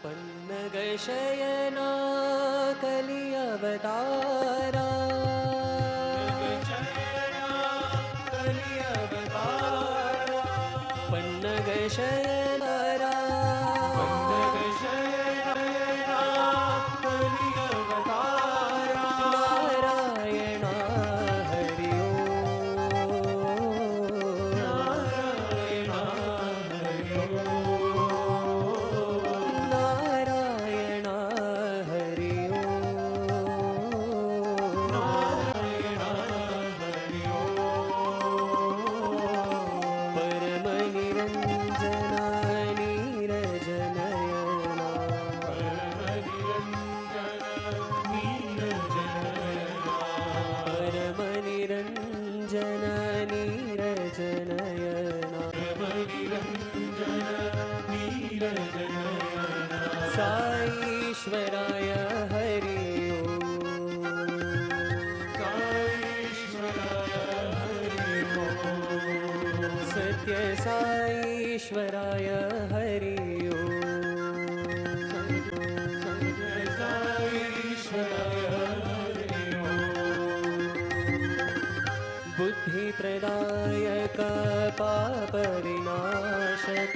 पन्नगशयना कलिअवतारा पन्नगशयना साईश्वराय हरि ओम सत्य साईश्वराय हरि बुद्धि प्रदायक पाप विनाशक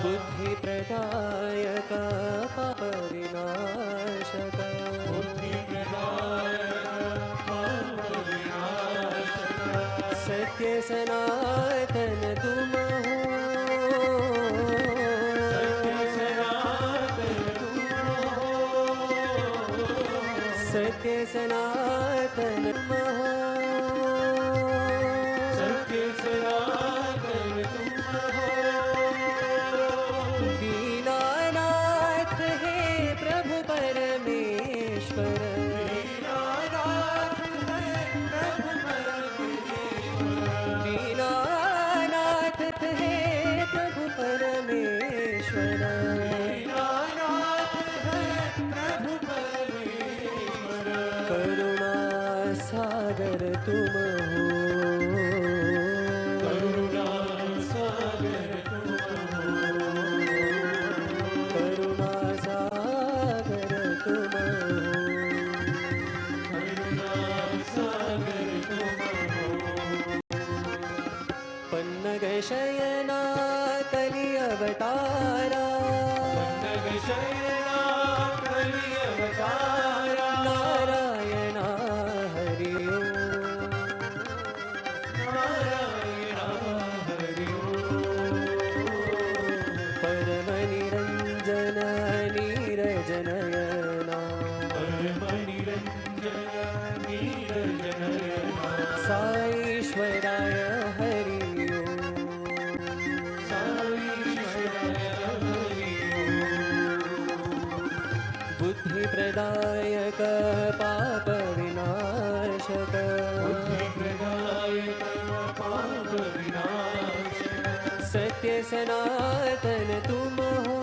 बुद्धि प्रदायक पाप विनाशक सत्य सनातन तुम हो सत्य सनातन तुम हो दीनानाथ हे प्रभु परमेश्वर दीनानाथ हे प्रभु परमेश्वर करुणा सागर तुम हो पन्नगशयना कलिअवतारा नारायण हरि परम निरंजन नीरजनयना साईश्वराय हरि बुद्धि प्रदायक पाप विनाशक सत्य सनातन तुम हो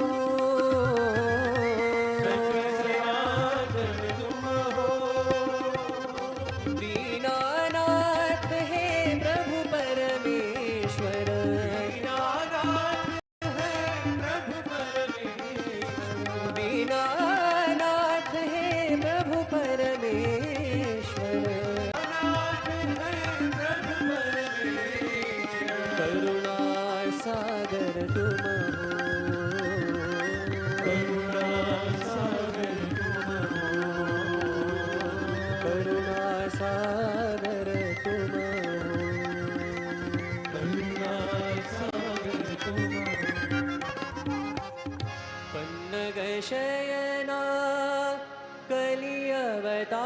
दीनानाथ हे प्रभु परमेश्वर दीनानाथ हे प्रभु परमेश्वर करुणा सागर तुम करुणा सागर तुम पन्नगशयना कलिअवतारा